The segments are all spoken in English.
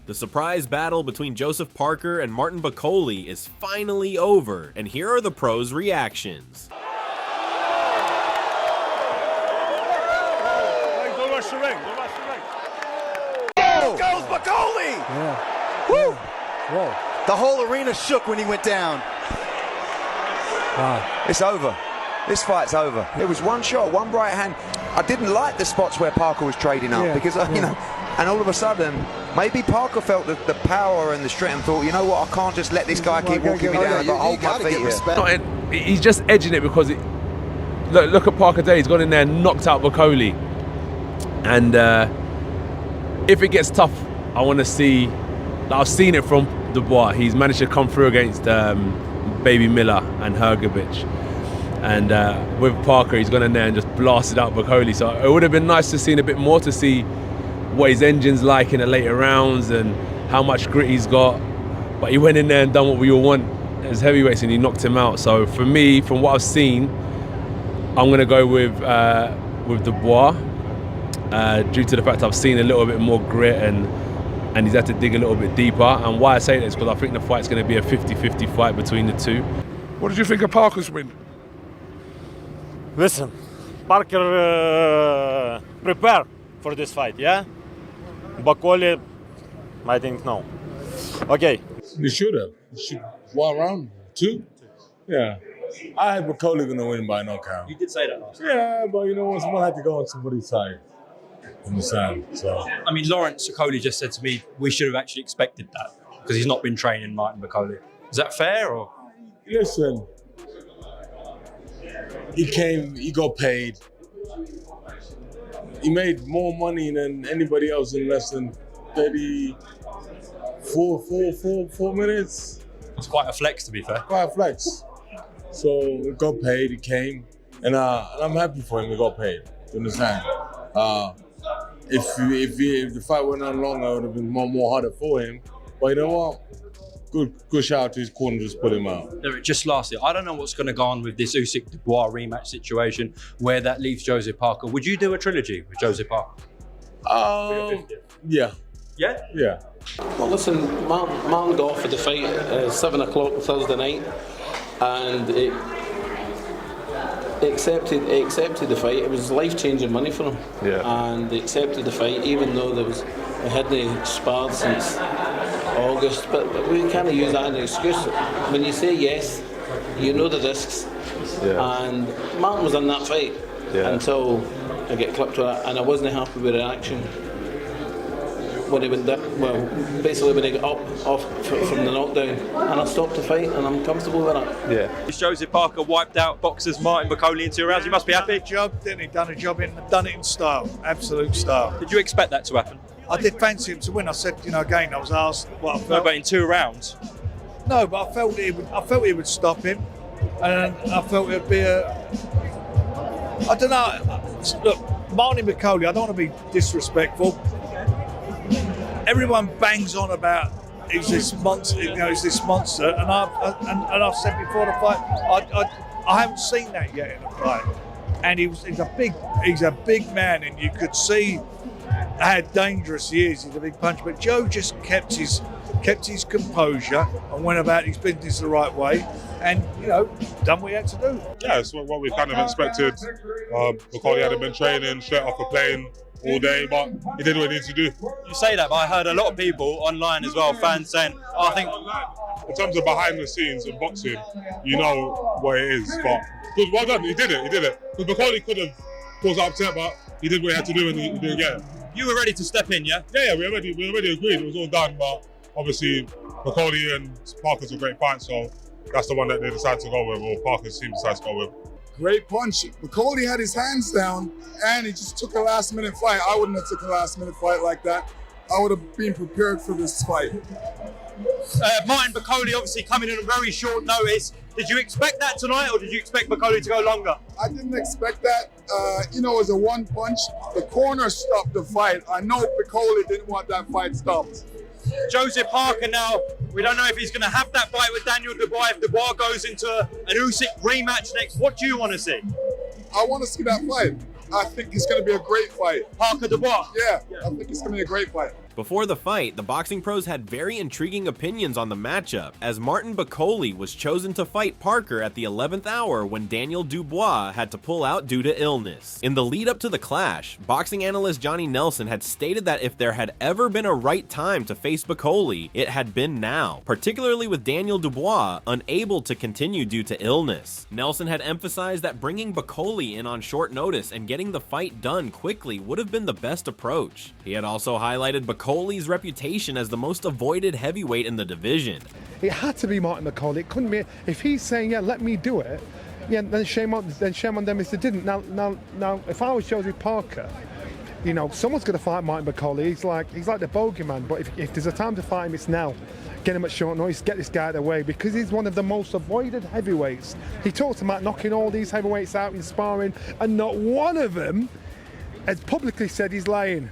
The surprise battle between Joseph Parker and Martin Bakole is finally over, and here are the pros' reactions. Oh, goes Bakole! Yeah. Woo! Whoa. The whole arena shook when he went down. Wow. It's over. This fight's over. It was one shot, one right hand. I didn't like the spots where Parker was trading up because, you know, and all of a sudden, maybe Parker felt the power and the strength and thought, you know what, I can't just let this guy keep walking me down. I've got to hold my feet here. He's just edging it because look at Parker today. He's gone in there and knocked out Bakole. And if it gets tough, I want to see. Like I've seen it from Dubois. He's managed to come through against Baby Miller and Hergovich. And with Parker, he's gone in there and just blasted out Bakole. So it would have been nice to see a bit more, to see what his engine's like in the later rounds and how much grit he's got. But he went in there and done what we all want as heavyweights, and he knocked him out. So for me, from what I've seen, I'm going to go with Dubois due to the fact I've seen a little bit more grit and he's had to dig a little bit deeper. And why I say this is because I think the fight's going to be a 50-50 fight between the two. What did you think of Parker's win? Listen, Parker prepare for this fight, yeah? Bakole, I think no. Okay. You should have. You should 1 round, 2. Yeah. I had Bakole gonna win by knockout. You did say that last time. Yeah, but you know what? Someone had to go on somebody's side. Understand? So. I mean, Lawrence Okoli just said to me, we should have actually expected that because he's not been training Martin Bakole. Is that fair or? Listen, he came, he got paid. He made more money than anybody else in less than 4 minutes. It's quite a flex, to be fair. Quite a flex. So he got paid, he came, and I'm happy for him, he got paid. You understand? If the fight went on longer, it would have been more harder for him. But you know what? Good shout out to his corner, just put him out. Derek, just lastly, I don't know what's going to go on with this Usyk Dubois rematch situation, where that leaves Joseph Parker. Would you do a trilogy with Joseph Parker? Yeah. Yeah? Yeah. Well, listen, Martin got offered the fight at 7 o'clock Thursday night, and it accepted the fight. It was life-changing money for him. Yeah. And they accepted the fight, even though they hadn't sparred since August. But we can't use that as an excuse. When you say yes, you know the risks. Yeah. And Martin was in that fight until I get clipped with it, and I wasn't happy with the action. When he went down, basically when he got off from the knockdown, and I stopped the fight, and I'm comfortable with that. Yeah. Joseph Parker wiped out boxers Martin Bakole in 2 rounds. You must be happy. Done a job in style, absolute style. Did you expect that to happen? I did fancy him to win. I said, again, I was asked what I felt. No, but in 2 rounds. No, but I felt he would stop him, and I felt it'd be I don't know. Look, Martin Bakole, I don't want to be disrespectful. Everyone bangs on about he's this monster, he's this monster, and I've said before the fight, I haven't seen that yet in a fight. And he's a big man, and you could see how dangerous he is. He's a big puncher, but Joe just kept his composure and went about his business the right way, and done what he had to do. Yeah, it's what we kind of expected. Bakole hadn't been training straight off the plane all day, but he did what he needed to do. You say that, but I heard a lot of people online as well, fans saying, I think... In terms of behind the scenes in boxing, you know what it is, but good, well done, he did it. Because Bakole could have caused upset, but he did what he had to do and he didn't get it. You were ready to step in, yeah? Yeah, we already agreed, it was all done, but obviously Bakole and Parker's a great fight, so that's the one that they decided to go with, or Parker's team decided to go with. Great punch. Bakole had his hands down, and he just took a last-minute fight. I wouldn't have took a last-minute fight like that. I would have been prepared for this fight. Martin Bakole obviously coming in on very short notice. Did you expect that tonight, or did you expect Bakole to go longer? I didn't expect that. It was a one punch. The corner stopped the fight. I know Bakole didn't want that fight stopped. Joseph Parker now, we don't know if he's going to have that fight with Daniel Dubois. If Dubois goes into an Usyk rematch next, what do you want to see? I want to see that fight. I think it's going to be a great fight. Parker Dubois? Yeah, I think it's going to be a great fight. Before the fight, the boxing pros had very intriguing opinions on the matchup, as Martin Bakole was chosen to fight Parker at the 11th hour when Daniel Dubois had to pull out due to illness. In the lead up to the clash, boxing analyst Johnny Nelson had stated that if there had ever been a right time to face Bakole, it had been now, particularly with Daniel Dubois unable to continue due to illness. Nelson had emphasized that bringing Bakole in on short notice and getting the fight done quickly would have been the best approach. He had also highlighted Bakole's reputation as the most avoided heavyweight in the division. It had to be Martin Bakole. It couldn't be. If he's saying, yeah, let me do it, yeah, then shame on them if they didn't. Now, if I was Joseph Parker, you know, someone's going to fight Martin Bakole. He's like the bogeyman. But if there's a time to fight him, it's now. Get him at short notice, get this guy out of the way, because he's one of the most avoided heavyweights. He talks about knocking all these heavyweights out in sparring, and not one of them has publicly said he's lying.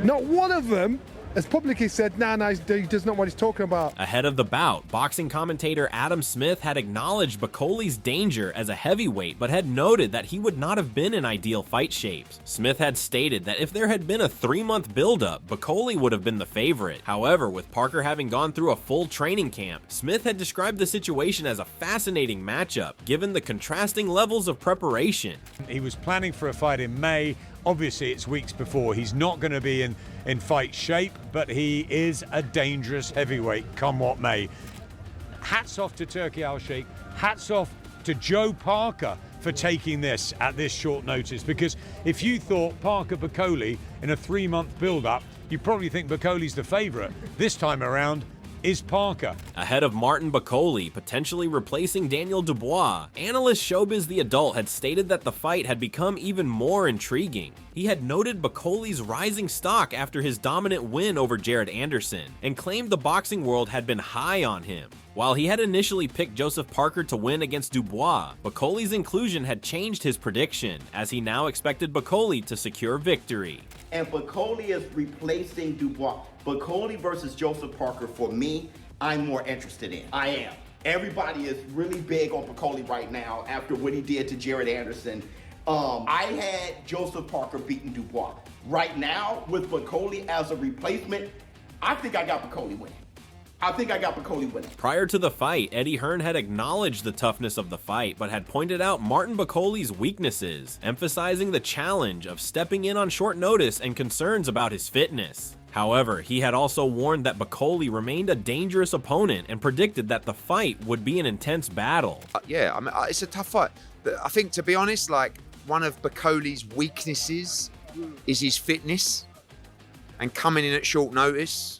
Not one of them has publicly said, nah, he doesn't know what he's talking about. Ahead of the bout, boxing commentator Adam Smith had acknowledged Bakole's danger as a heavyweight, but had noted that he would not have been in ideal fight shapes. Smith had stated that if there had been a 3-month buildup, Bakole would have been the favorite. However, with Parker having gone through a full training camp, Smith had described the situation as a fascinating matchup, given the contrasting levels of preparation. He was planning for a fight in May. Obviously, it's weeks before. He's not going to be in fight shape, but he is a dangerous heavyweight, come what may. Hats off to Turki Al-Sheikh. Hats off to Joe Parker for taking this at this short notice, because if you thought Parker Bakole in a 3-month build-up, you probably think Bakole's the favorite. This time around, is Parker. Ahead of Martin Bakole potentially replacing Daniel Dubois, analyst Showbiz the Adult had stated that the fight had become even more intriguing. He had noted Bakole's rising stock after his dominant win over Jared Anderson, and claimed the boxing world had been high on him. While he had initially picked Joseph Parker to win against Dubois, Bakole's inclusion had changed his prediction, as he now expected Bakole to secure victory. And Bakole is replacing Dubois. Bakole versus Joseph Parker, for me, I'm more interested in. I am. Everybody is really big on Bakole right now after what he did to Jared Anderson. I had Joseph Parker beating Dubois. Right now, with Bakole as a replacement, I think I got Bakole winning. Prior to the fight, Eddie Hearn had acknowledged the toughness of the fight, but had pointed out Martin Bakole's weaknesses, emphasizing the challenge of stepping in on short notice and concerns about his fitness. However, he had also warned that Bakole remained a dangerous opponent and predicted that the fight would be an intense battle. Yeah, I mean, it's a tough fight. But I think, to be honest, like, one of Bakole's weaknesses is his fitness and coming in at short notice.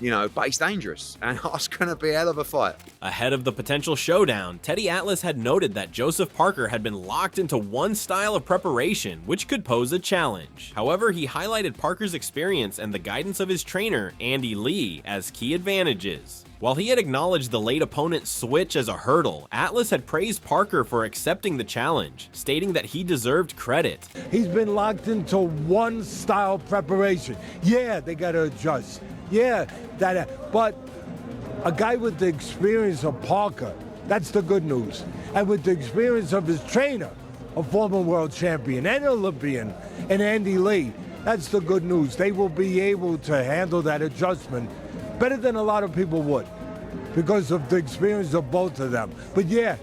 You know, but he's dangerous, and it's going to be a hell of a fight. Ahead of the potential showdown, Teddy Atlas had noted that Joseph Parker had been locked into one style of preparation, which could pose a challenge. However, he highlighted Parker's experience and the guidance of his trainer, Andy Lee, as key advantages. While he had acknowledged the late opponent's switch as a hurdle, Atlas had praised Parker for accepting the challenge, stating that he deserved credit. He's been locked into one style preparation. Yeah, they got to adjust. Yeah, but a guy with the experience of Parker, that's the good news. And with the experience of his trainer, a former world champion and Olympian, and Andy Lee, that's the good news. They will be able to handle that adjustment better than a lot of people would because of the experience of both of them. But yeah,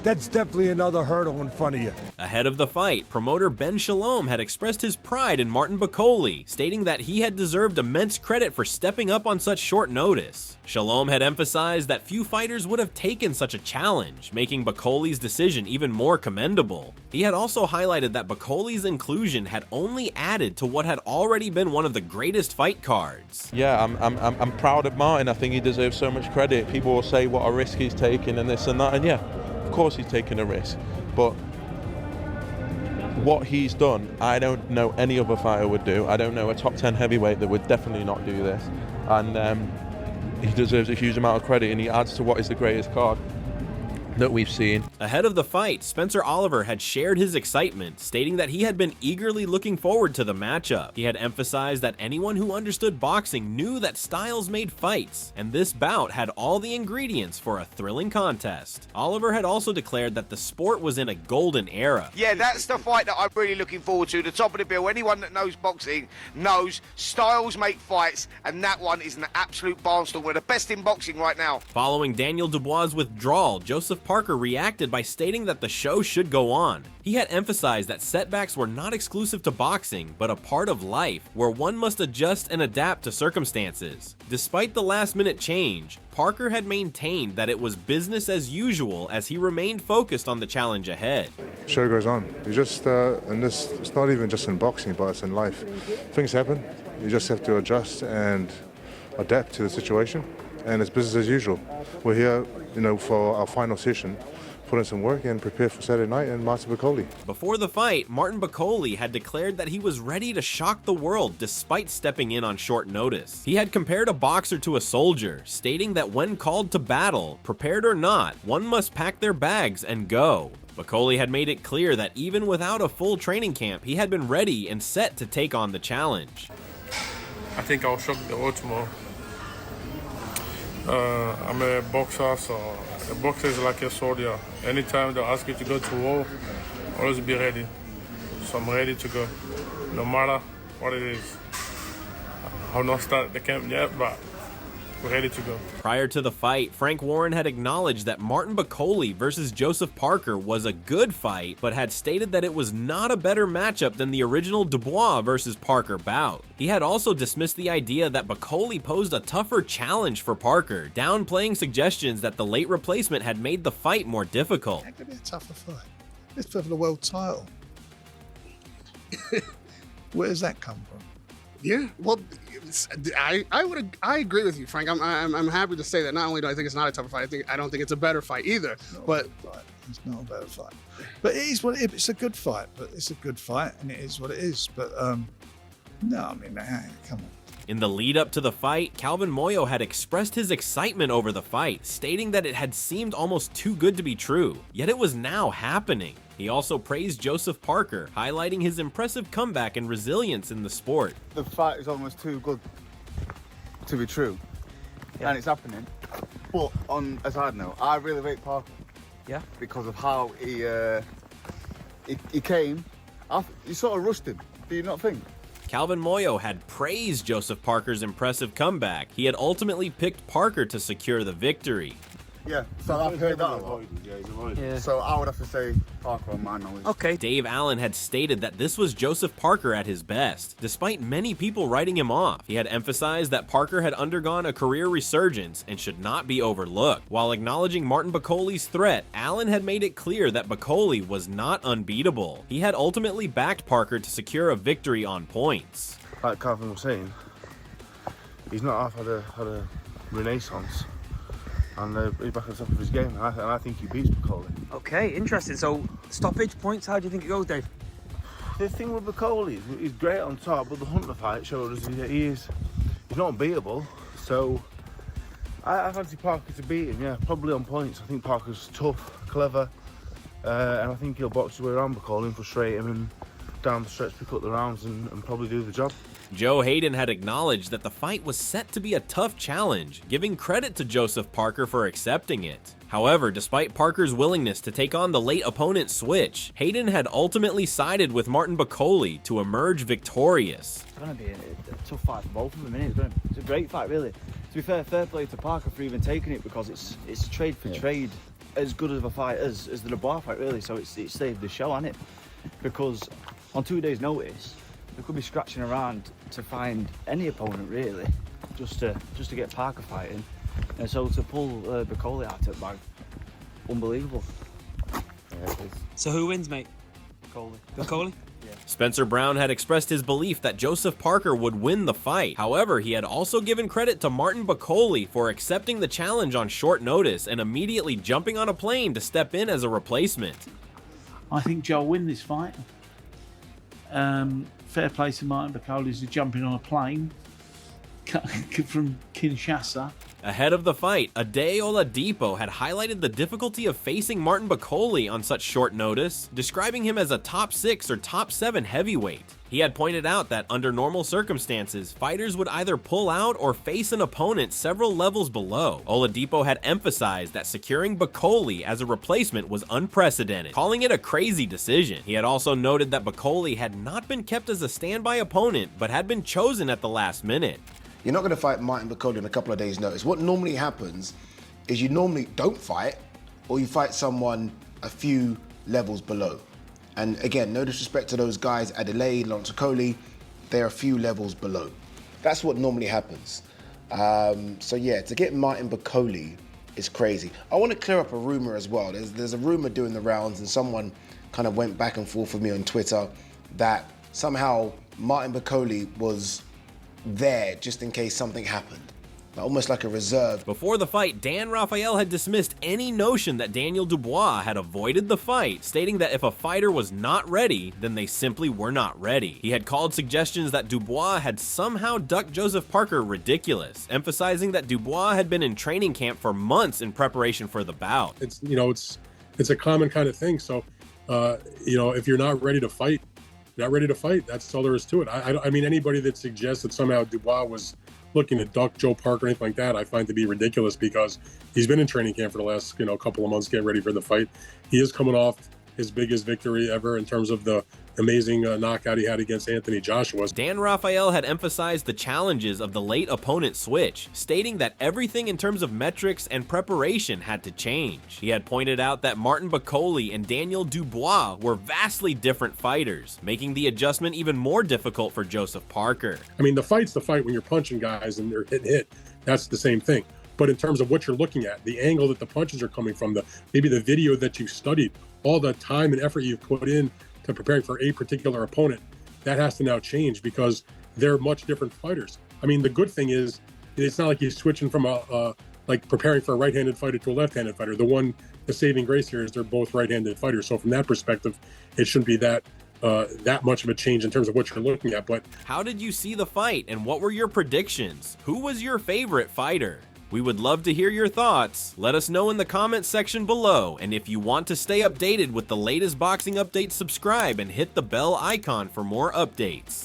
that's definitely another hurdle in front of you. Ahead of the fight, promoter Ben Shalom had expressed his pride in Martin Bakole, stating that he had deserved immense credit for stepping up on such short notice. Shalom had emphasized that few fighters would have taken such a challenge, making Bakole's decision even more commendable. He had also highlighted that Bakole's inclusion had only added to what had already been one of the greatest fight cards. Yeah, I'm proud of Martin. I think he deserves so much credit. People will say what a risk he's taking and this and that, and yeah, of course he's taking a risk, but what he's done, I don't know any other fighter would do. I don't know a top 10 heavyweight that would definitely not do this, and he deserves a huge amount of credit, and he adds to what is the greatest card. that we've seen. Ahead of the fight, Spencer Oliver had shared his excitement, stating that he had been eagerly looking forward to the matchup. He had emphasized that anyone who understood boxing knew that styles made fights, and this bout had all the ingredients for a thrilling contest. Oliver had also declared that the sport was in a golden era. Yeah, that's the fight that I'm really looking forward to. The top of the bill. Anyone that knows boxing knows styles make fights, and that one is an absolute barnstormer. We're the best in boxing right now. Following Daniel Dubois' withdrawal, Joseph Parker reacted by stating that the show should go on. He had emphasized that setbacks were not exclusive to boxing, but a part of life, where one must adjust and adapt to circumstances. Despite the last-minute change, Parker had maintained that it was business as usual as he remained focused on the challenge ahead. Show goes on. You just, and this, it's not even just in boxing, but it's in life. Things happen. You just have to adjust and adapt to the situation, and it's business as usual. We're here, for our final session, put in some work and prepare for Saturday night and Martin Bakole. Before the fight, Martin Bakole had declared that he was ready to shock the world despite stepping in on short notice. He had compared a boxer to a soldier, stating that when called to battle, prepared or not, one must pack their bags and go. Bakole had made it clear that even without a full training camp, he had been ready and set to take on the challenge. I think I'll shock the world tomorrow. I'm a boxer, so a boxer is like a soldier. Anytime they ask you to go to war, always be ready. So I'm ready to go, no matter what it is. I've not started the camp yet, but we're ready to go. Prior to the fight, Frank Warren had acknowledged that Martin Bakole versus Joseph Parker was a good fight, but had stated that it was not a better matchup than the original Dubois versus Parker bout. He had also dismissed the idea that Bakole posed a tougher challenge for Parker, downplaying suggestions that the late replacement had made the fight more difficult. It's going to be a tougher fight. It's for the world title. Where does that come from? Yeah, well, I agree with you, Frank. I'm happy to say that not only do I think it's not a tougher fight, I don't think it's a better fight either. But it's not a better fight. But it is what it is. It's a good fight. But it's a good fight, and it is what it is. But no, I mean, come on. In the lead up to the fight, Calvin Moyo had expressed his excitement over the fight, stating that it had seemed almost too good to be true, yet it was now happening. He also praised Joseph Parker, highlighting his impressive comeback and resilience in the sport. The fight is almost too good to be true, and it's happening. But on a side note, I really rate Parker. Yeah. Because of how he came. You sort of rushed him. Do you not think? Calvin Moyo had praised Joseph Parker's impressive comeback. He had ultimately picked Parker to secure the victory. Yeah, so I've heard that a lot. Yeah. So I would have to say Parker on my knowledge. Okay. Dave Allen had stated that this was Joseph Parker at his best, despite many people writing him off. He had emphasized that Parker had undergone a career resurgence and should not be overlooked. While acknowledging Martin Bakole's threat, Allen had made it clear that Bakole was not unbeatable. He had ultimately backed Parker to secure a victory on points. Like Calvin was saying, he's not had a renaissance. And he's back at the top of his game, and I think he beats Bakole. Okay, interesting. So, stoppage points, how do you think it goes, Dave? The thing with Bakole, he's great on top, but the Hunter fight showed us that he's not unbeatable. So, I fancy Parker to beat him, yeah, probably on points. I think Parker's tough, clever, and I think he'll box his way around Bakole and frustrate him and down the stretch pick up the rounds and probably do the job. Joe Hayden had acknowledged that the fight was set to be a tough challenge, giving credit to Joseph Parker for accepting it. However, despite Parker's willingness to take on the late opponent switch, Hayden had ultimately sided with Martin Bakole to emerge victorious. It's going to be a tough fight for both of them, isn't it? It's a great fight, really. To be fair play to Parker for even taking it, because it's trade for trade, as good of a fight as the Dubois fight, really. So it saved the show, hasn't it? Because on 2 days' notice, we could be scratching around to find any opponent, really, just to get Parker fighting. And so to pull Bakole out of the bag, unbelievable. Yeah, so who wins, mate? Bakole? Yeah. Spencer Brown had expressed his belief that Joseph Parker would win the fight. However, he had also given credit to Martin Bakole for accepting the challenge on short notice and immediately jumping on a plane to step in as a replacement. I think Joe will win this fight. Fair play to Martin Bakole to jumping on a plane from Kinshasa Ahead of the fight, Ade Oladipo had highlighted the difficulty of facing Martin Bakole on such short notice, describing him as a top 6 or top 7 heavyweight. He had pointed out that under normal circumstances, fighters would either pull out or face an opponent several levels below. Oladipo had emphasized that securing Bakole as a replacement was unprecedented, calling it a crazy decision. He had also noted that Bakole had not been kept as a standby opponent, but had been chosen at the last minute. You're not going to fight Martin Bakole in a couple of days' notice. What normally happens is you normally don't fight, or you fight someone a few levels below. And again, no disrespect to those guys, Adelaide, Lawrence Okoli, they're a few levels below. That's what normally happens. So yeah, to get Martin Bakole is crazy. I want to clear up a rumor as well. There's a rumor doing the rounds, and someone kind of went back and forth with me on Twitter that somehow Martin Bakole was there just in case something happened. Almost like a reserve. Before the fight, Dan Rafael had dismissed any notion that Daniel Dubois had avoided the fight, stating that if a fighter was not ready, then they simply were not ready. He had called suggestions that Dubois had somehow ducked Joseph Parker ridiculous, emphasizing that Dubois had been in training camp for months in preparation for the bout. It's a common kind of thing. So, if you're not ready to fight, That's all there is to it. I mean, anybody that suggests that somehow Dubois was looking to duck Joe Parker or anything like that, I find to be ridiculous, because he's been in training camp for the last couple of months getting ready for the fight. He is coming off his biggest victory ever in terms of the amazing knockout he had against Anthony Joshua. Dan Rafael had emphasized the challenges of the late opponent switch, stating that everything in terms of metrics and preparation had to change. He had pointed out that Martin Bakole and Daniel Dubois were vastly different fighters, making the adjustment even more difficult for Joseph Parker. I mean, the fight's the fight when you're punching guys and they're hit. That's the same thing. But in terms of what you're looking at, the angle that the punches are coming from, maybe the video that you studied, all the time and effort you've put in to preparing for a particular opponent, that has to now change because they're much different fighters. I mean, the good thing is it's not like he's switching from like preparing for a right-handed fighter to a left-handed fighter. The saving grace here is they're both right-handed fighters. So from that perspective, it shouldn't be that much of a change in terms of what you're looking at. But how did you see the fight, and what were your predictions? Who was your favorite fighter? We would love to hear your thoughts. Let us know in the comments section below, and if you want to stay updated with the latest boxing updates, subscribe and hit the bell icon for more updates.